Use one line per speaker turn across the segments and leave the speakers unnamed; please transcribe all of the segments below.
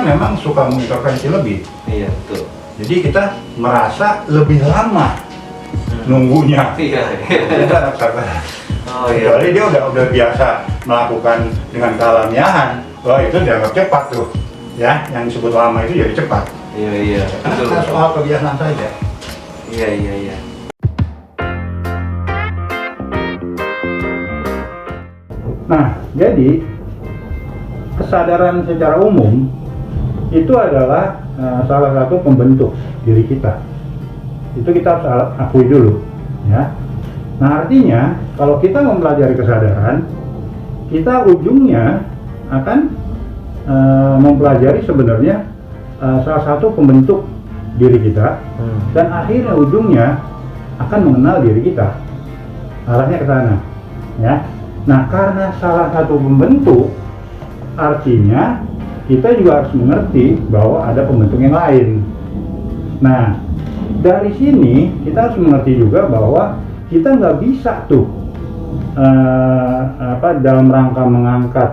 memang suka mengintervensi lebih.
Iya, betul.
Jadi kita merasa lebih lama nunggunya.
Iya.
Kita anak sabar.
Oh iya.
Kecuali dia udah biasa melakukan dengan kealamiahan. Wah, itu dianggap cepat tuh. Ya, yang disebut lama itu jadi cepat.
Iya. Betul.
Karena soal kebiasaan saja.
Iya.
Nah, jadi kesadaran secara umum itu adalah salah satu pembentuk diri kita. Itu kita harus akui dulu, ya. Nah, artinya kalau kita mempelajari kesadaran, kita ujungnya akan mempelajari sebenarnya salah satu pembentuk diri kita, dan akhirnya ujungnya akan mengenal diri kita. Arahnya ke sana, ya. Nah, karena salah satu pembentuk, artinya kita juga harus mengerti bahwa ada pembentuk yang lain. Nah, dari sini kita harus mengerti juga bahwa kita nggak bisa tuh dalam rangka mengangkat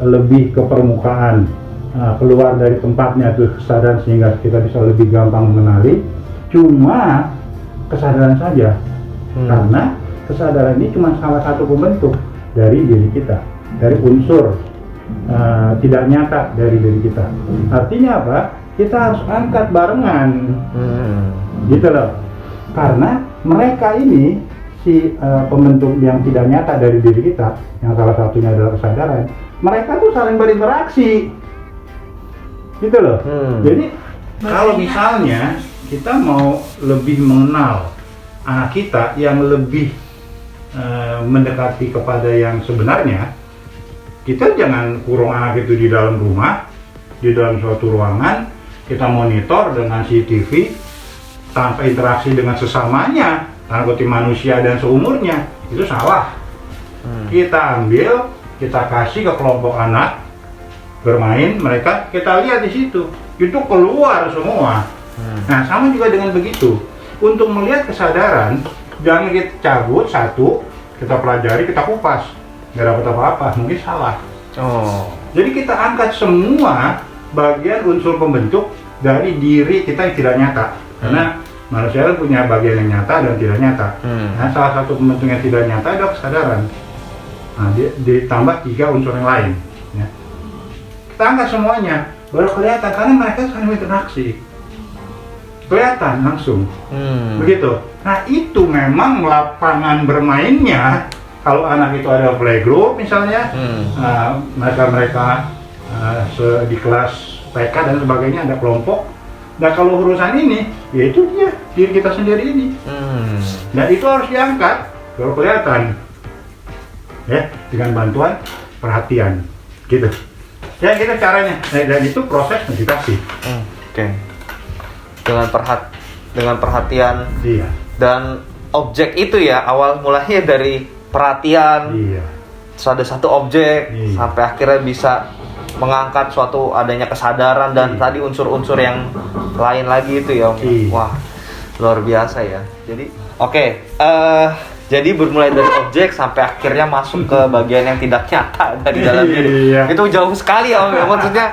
lebih ke permukaan, keluar dari tempatnya tuh kesadaran sehingga kita bisa lebih gampang mengenali cuma kesadaran saja. Karena kesadaran ini cuma salah satu pembentuk dari diri kita, dari unsur tidak nyata dari diri kita. Artinya apa? Kita harus angkat barengan, gitu loh. Karena mereka ini si pembentuk yang tidak nyata dari diri kita, yang salah satunya adalah kesadaran. Mereka tuh saling berinteraksi, gitu loh. Jadi kalau misalnya kita mau lebih mengenal anak kita yang lebih mendekati kepada yang sebenarnya, kita jangan kurung anak itu di dalam rumah, di dalam suatu ruangan, kita monitor dengan CCTV tanpa interaksi dengan sesamanya, tanpa manusia dan seumurnya, itu salah. Kita ambil, kita kasih ke kelompok anak bermain, mereka kita lihat di situ, itu keluar semua. Nah, sama juga dengan begitu. Untuk melihat kesadaran, jangan kita cabut satu, kita pelajari, kita kupas, nggak dapat apa-apa, mungkin salah. Jadi kita angkat semua bagian unsur pembentuk dari diri kita yang tidak nyata. Karena manusia punya bagian yang nyata dan tidak nyata. Nah, salah satu pembentuk yang tidak nyata adalah kesadaran. Nah, ditambah 3 unsur yang lain. Ya. Kita angkat semuanya, baru kelihatan karena mereka saling berinteraksi. Kelihatan langsung, begitu. Nah, itu memang lapangan bermainnya. Kalau anak itu ada playgroup misalnya, mereka di kelas TK dan sebagainya ada kelompok. Nah, kalau urusan ini, yaitu dia diri kita sendiri ini. Dan itu harus diangkat, baru kelihatan, ya, dengan bantuan perhatian, gitu. Ya, gitu caranya. Dan itu proses meditasi.
Dengan perhatian,
iya.
Dan objek itu ya awal mulanya dari perhatian.
Iya.
Terus ada satu objek,
iya,
sampai akhirnya bisa mengangkat suatu adanya kesadaran dan tadi unsur-unsur yang lain lagi itu ya.
Iya.
Wah, luar biasa ya. Jadi jadi bermulai dari objek sampai akhirnya masuk ke bagian yang tidak nyata dari dalam diri.
Iya.
Itu jauh sekali ya Om ya. Maksudnya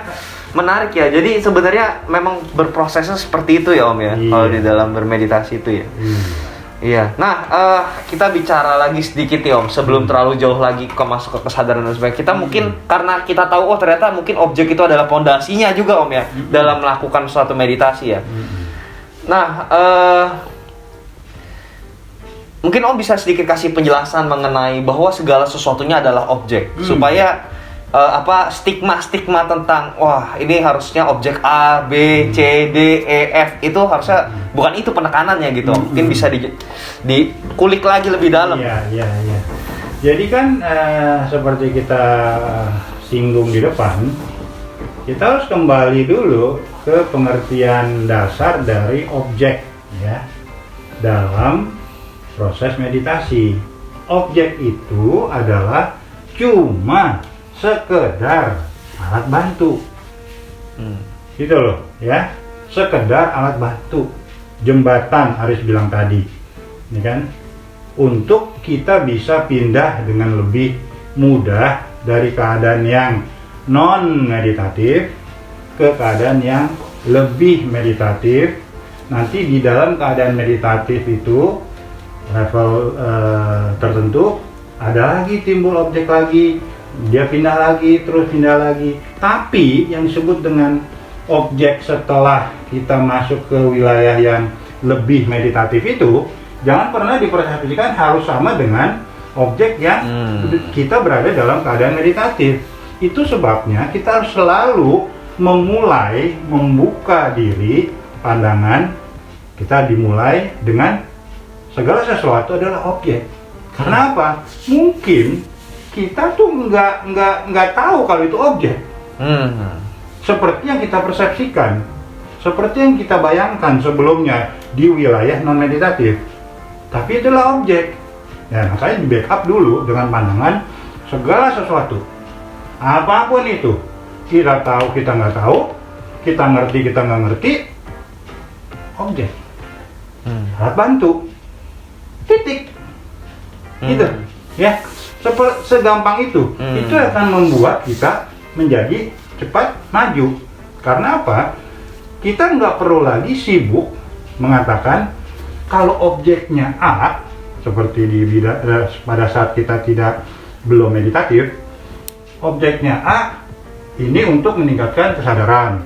menarik ya. Jadi sebenarnya memang berprosesnya seperti itu ya Om ya.
Iya.
Kalau di dalam bermeditasi itu ya. Iya. Nah, kita bicara lagi sedikit ya Om, sebelum terlalu jauh lagi masuk ke kesadaran dan sebagainya. Kita mungkin karena kita tahu ternyata mungkin objek itu adalah pondasinya juga Om ya dalam melakukan suatu meditasi ya. Nah, mungkin Om bisa sedikit kasih penjelasan mengenai bahwa segala sesuatunya adalah objek supaya stigma tentang wah ini harusnya objek A, B, C, D, E, F itu harusnya bukan itu penekanannya gitu. Mungkin bisa dikulik lagi lebih dalam.
Iya. Jadi kan seperti kita singgung di depan, kita harus kembali dulu ke pengertian dasar dari objek ya dalam proses meditasi. Objek itu adalah cuma sekedar alat bantu, gitu loh ya, sekedar alat bantu, jembatan Aris bilang tadi, ini kan, untuk kita bisa pindah dengan lebih mudah dari keadaan yang non meditatif ke keadaan yang lebih meditatif. Nanti di dalam keadaan meditatif itu level tertentu ada lagi timbul objek lagi, dia pindah lagi, terus pindah lagi. Tapi yang disebut dengan objek setelah kita masuk ke wilayah yang lebih meditatif itu jangan pernah dipersepsikan harus sama dengan objek yang kita berada dalam keadaan meditatif. Itu sebabnya kita harus selalu memulai membuka diri, pandangan kita dimulai dengan segala sesuatu adalah objek. Karena apa? Mungkin kita tuh nggak tahu kalau itu objek. Seperti yang kita persepsikan, seperti yang kita bayangkan sebelumnya di wilayah non meditatif. Tapi itulah objek. Ya, makanya di backup dulu dengan pandangan segala sesuatu. Apapun itu, kita tahu, kita nggak tahu, kita ngerti, kita nggak ngerti, objek. Alat bantu, titik, gitu, ya. Segampang itu akan membuat kita menjadi cepat maju. Karena apa? Kita nggak perlu lagi sibuk mengatakan kalau objeknya A, seperti pada saat kita belum meditatif, objeknya A ini untuk meningkatkan kesadaran,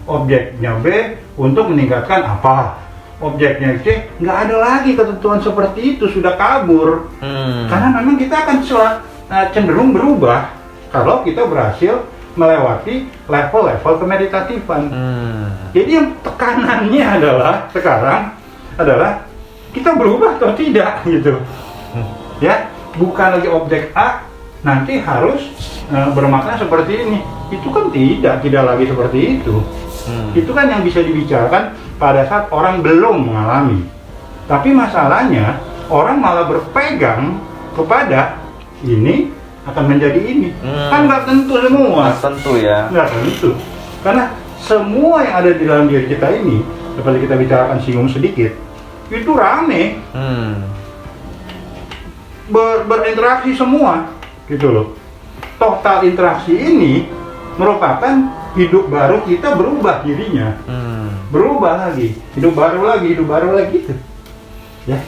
objeknya B untuk meningkatkan apa, objeknya C nggak ada lagi ketentuan seperti itu, sudah kabur. Karena memang kita akan cenderung berubah kalau kita berhasil melewati level-level kemeditatifan. Jadi yang tekanannya sekarang adalah kita berubah atau tidak gitu. Ya, bukan lagi objek A nanti harus bermakna seperti ini. Itu kan tidak lagi seperti itu. Itu kan yang bisa dibicarakan pada saat orang belum mengalami. Tapi masalahnya orang malah berpegang kepada ini akan menjadi ini. Kan nggak tentu semua.
Nggak tentu ya.
Nggak tentu. Karena semua yang ada di dalam diri kita ini, seperti kita bicarakan singgung sedikit, itu rame. Berinteraksi semua, gitu loh. Total interaksi ini merupakan hidup baru kita berubah dirinya. Berubah lagi, hidup baru lagi gitu. Ya.